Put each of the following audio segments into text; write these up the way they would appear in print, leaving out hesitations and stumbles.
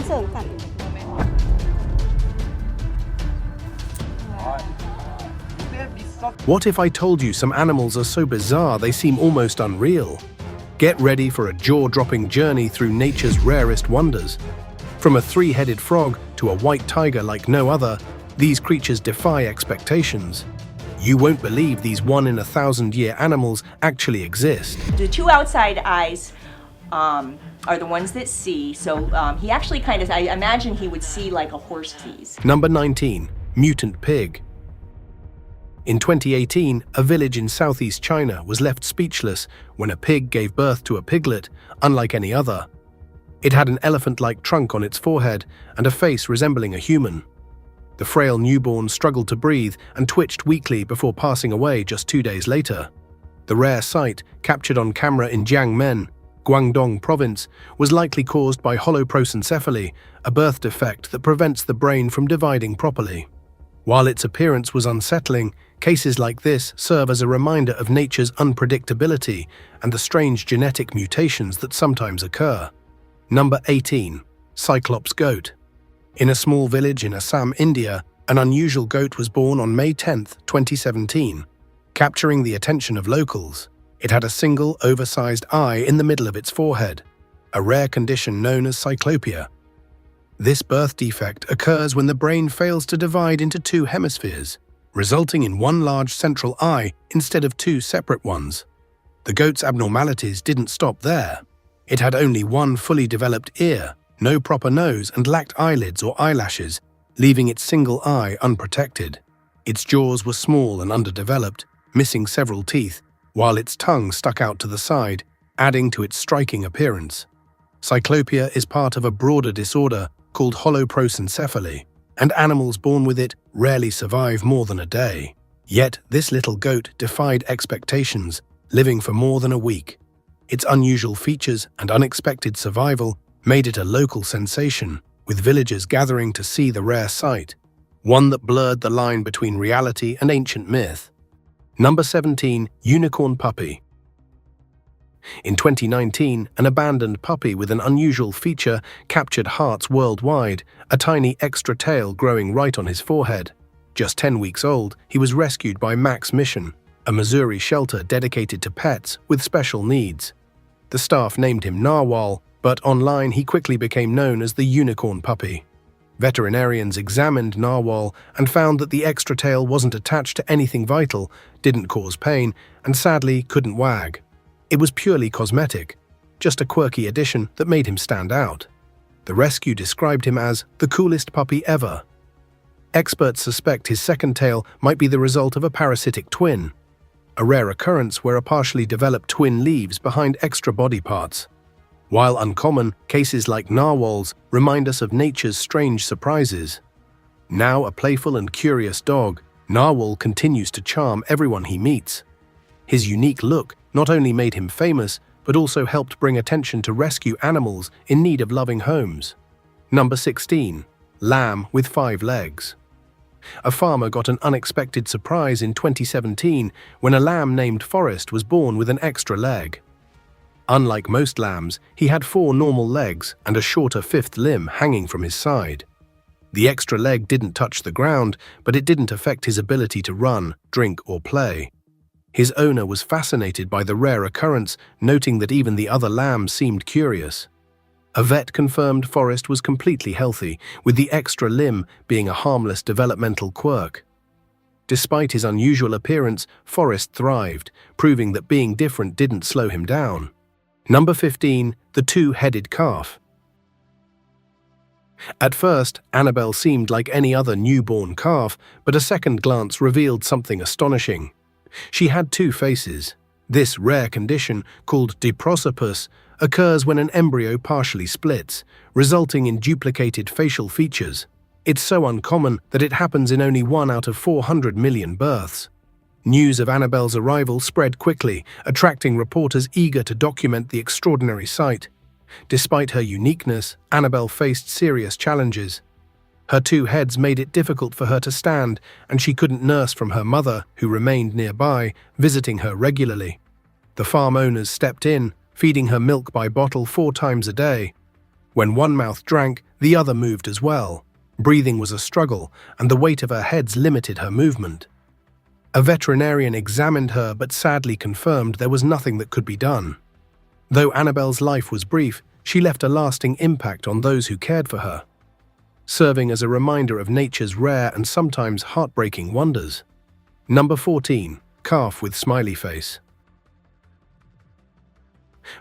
เสริมกัน What if I told you some animals are so bizarre they seem almost unreal? Get ready for a jaw-dropping journey through nature's rarest wonders. From a three-headed frog to a white tiger like no other, these creatures defy expectations. You won't believe these one-in-a-thousand-year animals actually exist. The two outside eyes are the ones that see, so he actually I imagine he would see like a horse sees. Number 19. Mutant pig. In 2018, a village in southeast China was left speechless when a pig gave birth to a piglet, unlike any other. It had an elephant-like trunk on its forehead and a face resembling a human. The frail newborn struggled to breathe and twitched weakly before passing away just 2 days later. The rare sight, captured on camera in Jiangmen, Guangdong province, was likely caused by holoprosencephaly, a birth defect that prevents the brain from dividing properly. While its appearance was unsettling, cases like this serve as a reminder of nature's unpredictability and the strange genetic mutations that sometimes occur. Number 18. Cyclops goat. In a small village in Assam, India, an unusual goat was born on May 10, 2017. Capturing the attention of locals, it had a single, oversized eye in the middle of its forehead, a rare condition known as cyclopia. This birth defect occurs when the brain fails to divide into two hemispheres, resulting in one large central eye instead of two separate ones. The goat's abnormalities didn't stop there. It had only one fully developed ear, no proper nose, and lacked eyelids or eyelashes, leaving its single eye unprotected. Its jaws were small and underdeveloped, missing several teeth, while its tongue stuck out to the side, adding to its striking appearance. Cyclopia is part of a broader disorder called holoprosencephaly, and animals born with it rarely survive more than a day. Yet this little goat defied expectations, living for more than a week. Its unusual features and unexpected survival made it a local sensation, with villagers gathering to see the rare sight, one that blurred the line between reality and ancient myth. Number 17. Unicorn puppy. In 2019, an abandoned puppy with an unusual feature captured hearts worldwide, a tiny extra tail growing right on his forehead. Just 10 weeks old, he was rescued by Max Mission, a Missouri shelter dedicated to pets with special needs. The staff named him Narwhal, but online he quickly became known as the unicorn puppy. Veterinarians examined Narwhal and found that the extra tail wasn't attached to anything vital, didn't cause pain, and sadly couldn't wag. It was purely cosmetic, just a quirky addition that made him stand out. The rescue described him as the coolest puppy ever. Experts suspect his second tail might be the result of a parasitic twin, a rare occurrence where a partially developed twin leaves behind extra body parts. While uncommon, cases like Narwhal's remind us of nature's strange surprises. Now a playful and curious dog, Narwhal continues to charm everyone he meets. His unique look not only made him famous, but also helped bring attention to rescue animals in need of loving homes. Number 16. Lamb with 5 legs. A farmer got an unexpected surprise in 2017 when a lamb named Forrest was born with an extra leg. Unlike most lambs, he had 4 normal legs and a shorter 5th limb hanging from his side. The extra leg didn't touch the ground, but it didn't affect his ability to run, drink, or play. His owner was fascinated by the rare occurrence, noting that even the other lambs seemed curious. A vet confirmed Forrest was completely healthy, with the extra limb being a harmless developmental quirk. Despite his unusual appearance, Forrest thrived, proving that being different didn't slow him down. Number 15. The two-headed calf. At first, Annabelle seemed like any other newborn calf, but a second glance revealed something astonishing. She had 2 faces. This rare condition, called diprosopus, occurs when an embryo partially splits, resulting in duplicated facial features. It's so uncommon that it happens in only 1 out of 400 million births. News of Annabelle's arrival spread quickly, attracting reporters eager to document the extraordinary sight. Despite her uniqueness, Annabelle faced serious challenges. Her 2 heads made it difficult for her to stand, and she couldn't nurse from her mother, who remained nearby, visiting her regularly. The farm owners stepped in, feeding her milk by bottle 4 times a day. When one mouth drank, The other moved as well. Breathing was a struggle, and the weight of her heads limited her movement. A veterinarian examined her but sadly confirmed there was nothing that could be done. Though Annabelle's life was brief, she left a lasting impact on those who cared for her, serving as a reminder of nature's rare and sometimes heartbreaking wonders. Number 14. Calf with smiley face.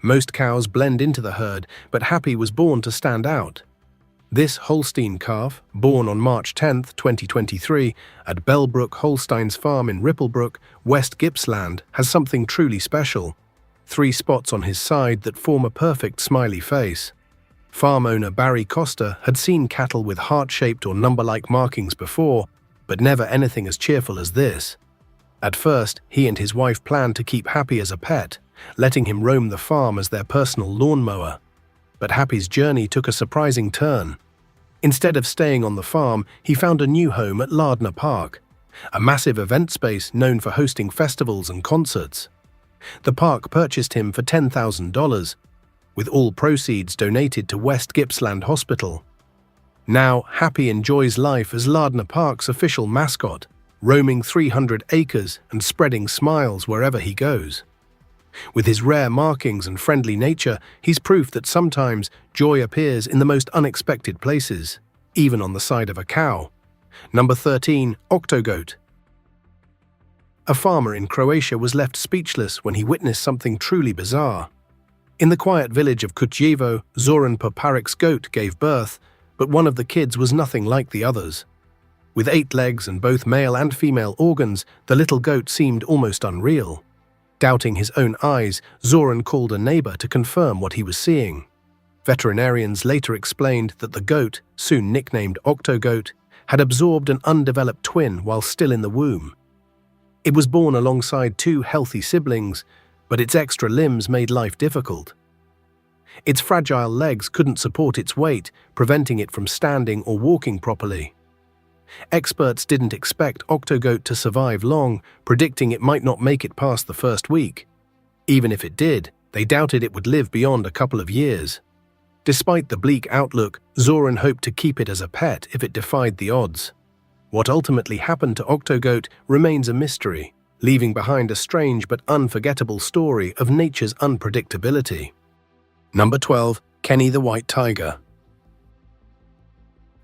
Most cows blend into the herd, but Happy was born to stand out. This Holstein calf, born on March 10, 2023, at Bellbrook Holstein's farm in Ripplebrook, West Gippsland, has something truly special. 3 spots on his side that form a perfect smiley face. Farm owner Barry Costa had seen cattle with heart-shaped or number-like markings before, but never anything as cheerful as this. At first, he and his wife planned to keep Happy as a pet, letting him roam the farm as their personal lawnmower. But Happy's journey took a surprising turn. Instead of staying on the farm, he found a new home at Lardner Park, a massive event space known for hosting festivals and concerts. The park purchased him for $10,000, with all proceeds donated to West Gippsland Hospital. Now, Happy enjoys life as Lardner Park's official mascot, roaming 300 acres and spreading smiles wherever he goes. With his rare markings and friendly nature, he's proof that sometimes joy appears in the most unexpected places, even on the side of a cow. Number 13. Octogoat. A farmer in Croatia was left speechless when he witnessed something truly bizarre. In the quiet village of Kučevo, Zoran Poparic's goat gave birth, but one of the kids was nothing like the others. With 8 legs and both male and female organs, the little goat seemed almost unreal. Doubting his own eyes, Zoran called a neighbor to confirm what he was seeing. Veterinarians later explained that the goat, soon nicknamed Octogoat, had absorbed an undeveloped twin while still in the womb. It was born alongside 2 healthy siblings, but its extra limbs made life difficult. Its fragile legs couldn't support its weight, preventing it from standing or walking properly. Experts didn't expect Octogoat to survive long, predicting it might not make it past the first week. Even if it did, they doubted it would live beyond a couple of years. Despite the bleak outlook, Zoran hoped to keep it as a pet if it defied the odds. What ultimately happened to Octogoat remains a mystery, leaving behind a strange but unforgettable story of nature's unpredictability. Number 12. Kenny the White Tiger.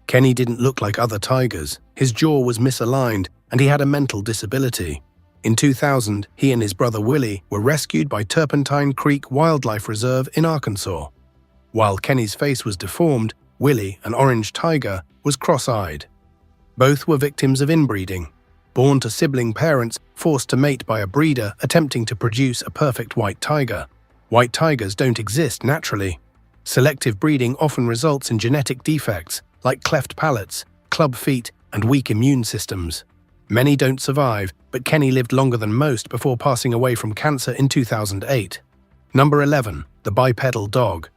Kenny didn't look like other tigers. His jaw was misaligned, and he had a mental disability. In 2000, he and his brother Willie were rescued by Turpentine Creek Wildlife Reserve in Arkansas. While Kenny's face was deformed, Willie, an orange tiger, was cross-eyed. Both were victims of inbreeding, born to sibling parents forced to mate by a breeder attempting to produce a perfect white tiger. White tigers don't exist naturally. Selective breeding often results in genetic defects, like cleft palates, club feet, and weak immune systems. Many don't survive, but Kenny lived longer than most before passing away from cancer in 2008. Number 11. The Bipedal Dog.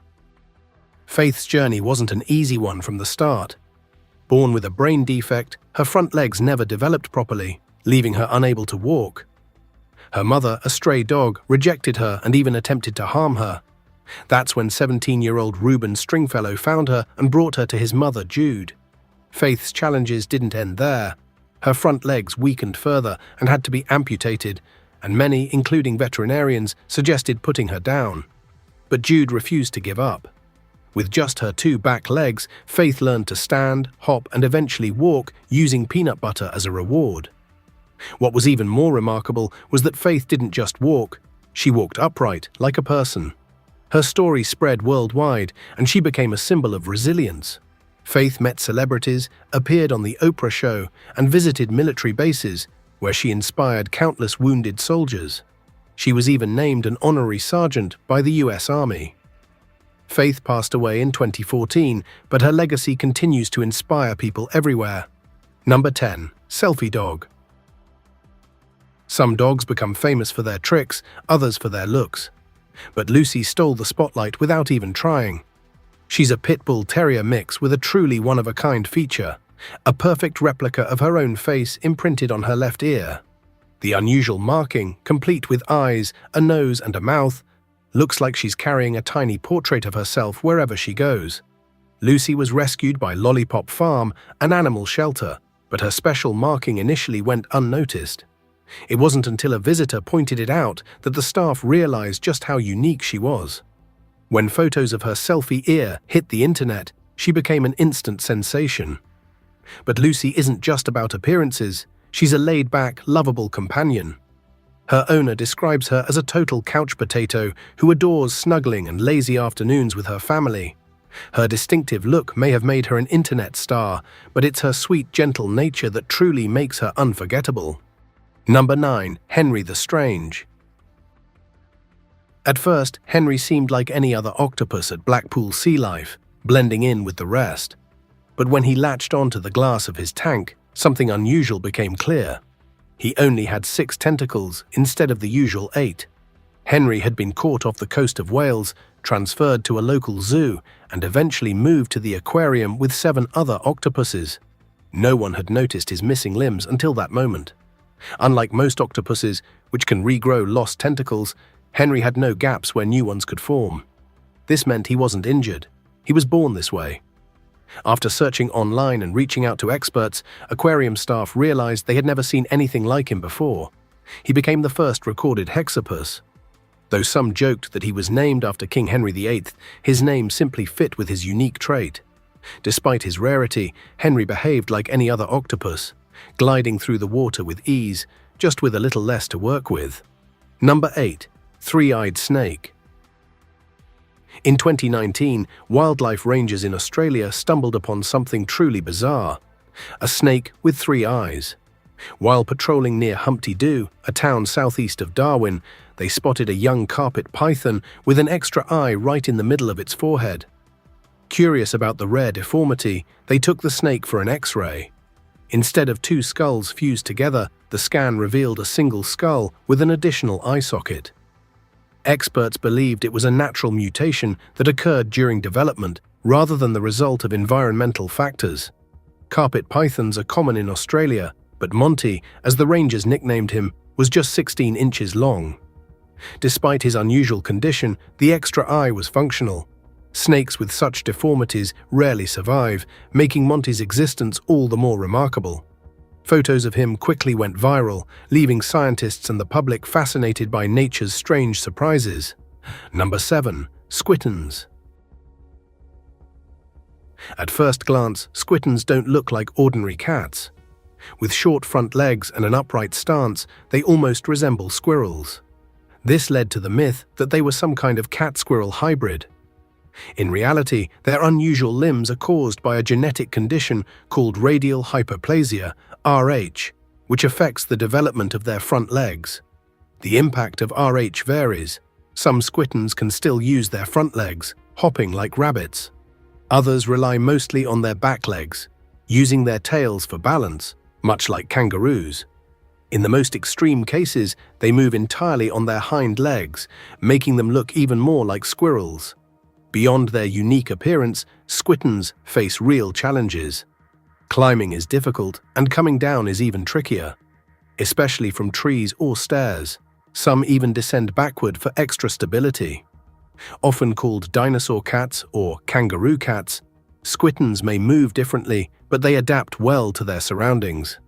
Faith's journey wasn't an easy one from the start. Born with a brain defect, her front legs never developed properly, leaving her unable to walk. Her mother, a stray dog, rejected her and even attempted to harm her. That's when 17-year-old Reuben Stringfellow found her and brought her to his mother, Jude. Faith's challenges didn't end there. Her front legs weakened further and had to be amputated, and many, including veterinarians, suggested putting her down. But Jude refused to give up. With just her 2 back legs, Faith learned to stand, hop, and eventually walk using peanut butter as a reward. What was even more remarkable was that Faith didn't just walk, she walked upright, like a person. Her story spread worldwide, and she became a symbol of resilience. Faith met celebrities, appeared on The Oprah Show, and visited military bases, where she inspired countless wounded soldiers. She was even named an honorary sergeant by the US Army. Faith passed away in 2014, but her legacy continues to inspire people everywhere. Number 10. Selfie Dog. Some dogs become famous for their tricks, others for their looks. But Lucy stole the spotlight without even trying. She's a pit bull terrier mix with a truly one-of-a-kind feature, a perfect replica of her own face imprinted on her left ear. The unusual marking, complete with eyes, a nose and a mouth, looks like she's carrying a tiny portrait of herself wherever she goes. Lucy was rescued by Lollipop Farm, an animal shelter, but her special marking initially went unnoticed. It wasn't until a visitor pointed it out that the staff realized just how unique she was. When photos of her selfie ear hit the internet, she became an instant sensation. But Lucy isn't just about appearances, she's a laid-back, lovable companion. Her owner describes her as a total couch potato who adores snuggling and lazy afternoons with her family. Her distinctive look may have made her an internet star, but it's her sweet, gentle nature that truly makes her unforgettable. Number 9. Henry the Strange. At first, Henry seemed like any other octopus at Blackpool Sea Life, blending in with the rest. But when he latched onto the glass of his tank, something unusual became clear. He only had 6 tentacles instead of the usual 8. Henry had been caught off the coast of Wales, transferred to a local zoo, and eventually moved to the aquarium with 7 other octopuses. No one had noticed his missing limbs until that moment. Unlike most octopuses, which can regrow lost tentacles, Henry had no gaps where new ones could form. This meant he wasn't injured. He was born this way. After searching online and reaching out to experts, aquarium staff realized they had never seen anything like him before. He became the first recorded hexapus. Though some joked that he was named after King Henry VIII, his name simply fit with his unique trait. Despite his rarity, Henry behaved like any other octopus, gliding through the water with ease, just with a little less to work with. Number 8. Three-eyed snake. In 2019, wildlife rangers in Australia stumbled upon something truly bizarre: a snake with 3 eyes. While patrolling near Humpty Doo, a town southeast of Darwin, they spotted a young carpet python with an extra eye right in the middle of its forehead. Curious about the rare deformity, they took the snake for an X-ray. Instead of 2 skulls fused together, the scan revealed a single skull with an additional eye socket. Experts believed it was a natural mutation that occurred during development rather than the result of environmental factors. Carpet pythons are common in Australia, but Monty, as the rangers nicknamed him, was just 16 inches long. Despite his unusual condition, the extra eye was functional. Snakes with such deformities rarely survive, making Monty's existence all the more remarkable. Photos of him quickly went viral, leaving scientists and the public fascinated by nature's strange surprises. Number 7. Squitons. At first glance, squitons don't look like ordinary cats. With short front legs and an upright stance, they almost resemble squirrels. This led to the myth that they were some kind of cat-squirrel hybrid. In reality, their unusual limbs are caused by a genetic condition called radial hyperplasia, RH, which affects the development of their front legs. The impact of RH varies. Some squitons can still use their front legs, hopping like rabbits. Others rely mostly on their back legs, using their tails for balance, much like kangaroos. In the most extreme cases, they move entirely on their hind legs, making them look even more like squirrels. Beyond their unique appearance, squitons face real challenges. Climbing is difficult, and coming down is even trickier, especially from trees or stairs. Some even descend backward for extra stability. Often called dinosaur cats or kangaroo cats, squitons may move differently, but they adapt well to their surroundings.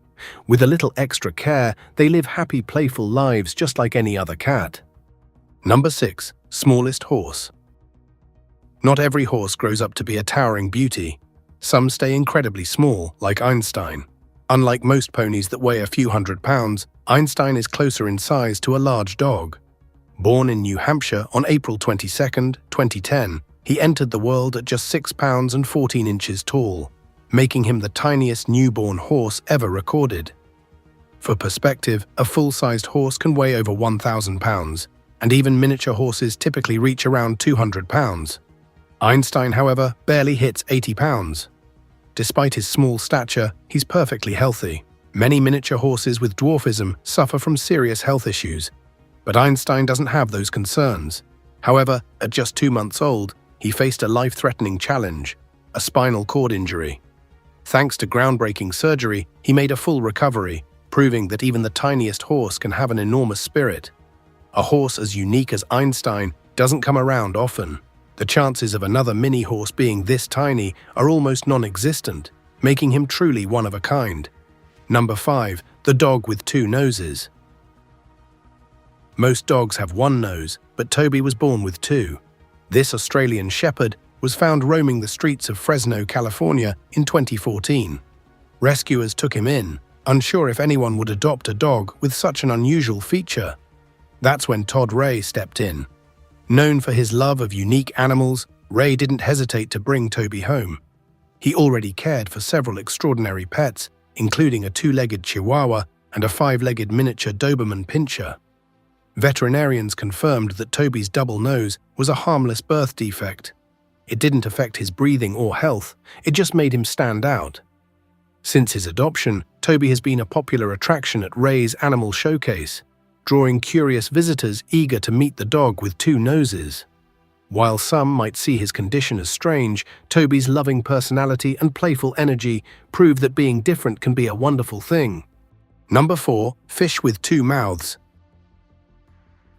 With a little extra care, they live happy, playful lives just like any other cat. Number 6. Smallest horse. Not every horse grows up to be a towering beauty. Some stay incredibly small, like Einstein. Unlike most ponies that weigh a few hundred pounds, Einstein is closer in size to a large dog. Born in New Hampshire on April 22, 2010, he entered the world at just 6 pounds and 14 inches tall, making him the tiniest newborn horse ever recorded. For perspective, a full-sized horse can weigh over 1,000 pounds, and even miniature horses typically reach around 200 pounds. Einstein, however, barely hits 80 pounds. Despite his small stature, he's perfectly healthy. Many miniature horses with dwarfism suffer from serious health issues, but Einstein doesn't have those concerns. However, at just 2 months old, he faced a life-threatening challenge, a spinal cord injury. Thanks to groundbreaking surgery, he made a full recovery, proving that even the tiniest horse can have an enormous spirit. A horse as unique as Einstein doesn't come around often. The chances of another mini horse being this tiny are almost non-existent, making him truly one of a kind. Number 5. The dog with two noses. Most dogs have one nose, but Toby was born with two. This Australian Shepherd was found roaming the streets of Fresno, California in 2014. Rescuers took him in, unsure if anyone would adopt a dog with such an unusual feature. That's when Todd Ray stepped in. Known for his love of unique animals, Ray didn't hesitate to bring Toby home. He already cared for several extraordinary pets, including a two-legged Chihuahua and a five-legged miniature Doberman Pinscher. Veterinarians confirmed that Toby's double nose was a harmless birth defect. It didn't affect his breathing or health, it just made him stand out. Since his adoption, Toby has been a popular attraction at Ray's Animal Showcase, drawing curious visitors eager to meet the dog with two noses. While some might see his condition as strange, Toby's loving personality and playful energy prove that being different can be a wonderful thing. Number 4. Fish with two mouths.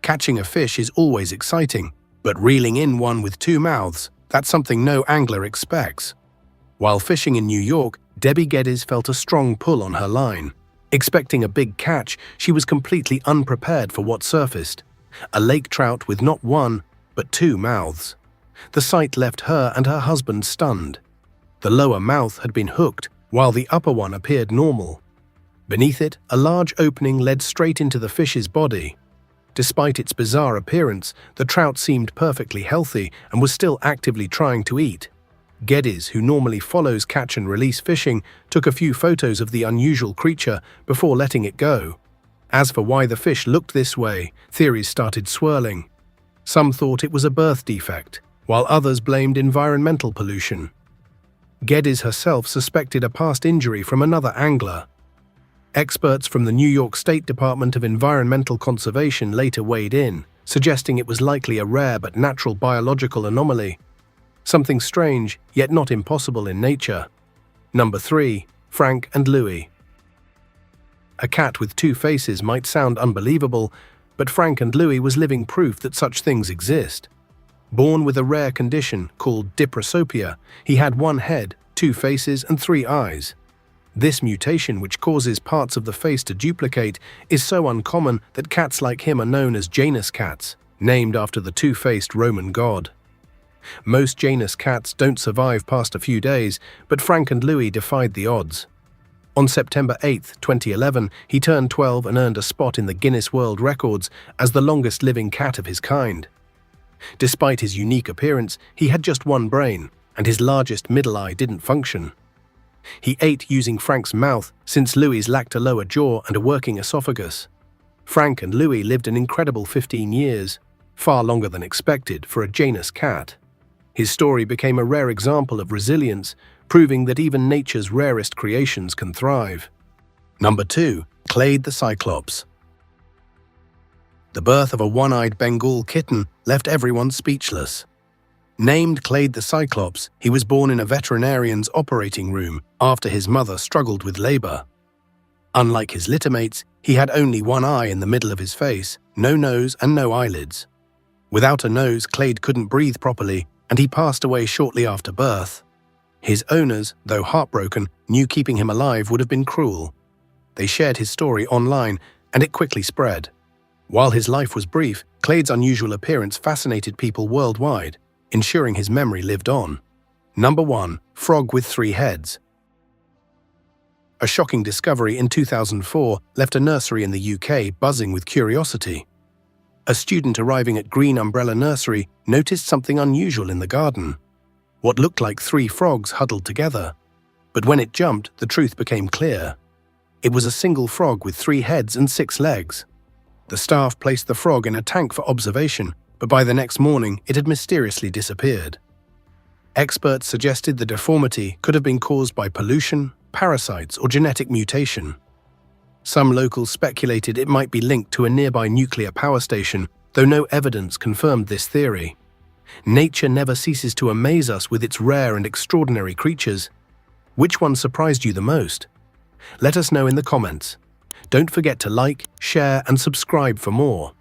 Catching a fish is always exciting, but reeling in one with two mouths, that's something no angler expects. While fishing in New York, Debbie Geddes felt a strong pull on her line. Expecting a big catch, she was completely unprepared for what surfaced. A lake trout with not one, but two mouths. The sight left her and her husband stunned. The lower mouth had been hooked, while the upper one appeared normal. Beneath it, a large opening led straight into the fish's body. Despite its bizarre appearance, the trout seemed perfectly healthy and was still actively trying to eat. Geddes, who normally follows catch-and-release fishing, took a few photos of the unusual creature before letting it go. As for why the fish looked this way, theories started swirling. Some thought it was a birth defect, while others blamed environmental pollution. Geddes herself suspected a past injury from another angler. Experts from the New York State Department of Environmental Conservation later weighed in, suggesting it was likely a rare but natural biological anomaly. Something strange, yet not impossible in nature. Number 3. Frank and Louie. A cat with two faces might sound unbelievable, but Frank and Louie was living proof that such things exist. Born with a rare condition called diprosopia, he had one head, two faces, and three eyes. This mutation, which causes parts of the face to duplicate, is so uncommon that cats like him are known as Janus cats, named after the two-faced Roman god. Most Janus cats don't survive past a few days, but Frank and Louie defied the odds. On September 8, 2011, he turned 12 and earned a spot in the Guinness World Records as the longest-living cat of his kind. Despite his unique appearance, he had just one brain, and his largest middle eye didn't function. He ate using Frank's mouth, since Louie's lacked a lower jaw and a working esophagus. Frank and Louie lived an incredible 15 years, far longer than expected for a Janus cat. His story became a rare example of resilience, proving that even nature's rarest creations can thrive. Number 2. Clade the Cyclops. The birth of a one-eyed Bengal kitten left everyone speechless. Named Clade the Cyclops, he was born in a veterinarian's operating room after his mother struggled with labor. Unlike his littermates, he had only one eye in the middle of his face, no nose and no eyelids. Without a nose, Clade couldn't breathe properly, and he passed away shortly after birth. His owners, though heartbroken, knew keeping him alive would have been cruel. They shared his story online, and it quickly spread. While his life was brief, Clade's unusual appearance fascinated people worldwide, ensuring his memory lived on. Number 1. Frog with three heads. A shocking discovery in 2004 left a nursery in the UK buzzing with curiosity. A student arriving at Green Umbrella Nursery noticed something unusual in the garden. What looked like three frogs huddled together. But when it jumped, the truth became clear. It was a single frog with three heads and 6 legs. The staff placed the frog in a tank for observation, but by the next morning it had mysteriously disappeared. Experts suggested the deformity could have been caused by pollution, parasites, or genetic mutation. Some locals speculated it might be linked to a nearby nuclear power station, though no evidence confirmed this theory. Nature never ceases to amaze us with its rare and extraordinary creatures. Which one surprised you the most? Let us know in the comments. Don't forget to like, share, and subscribe for more.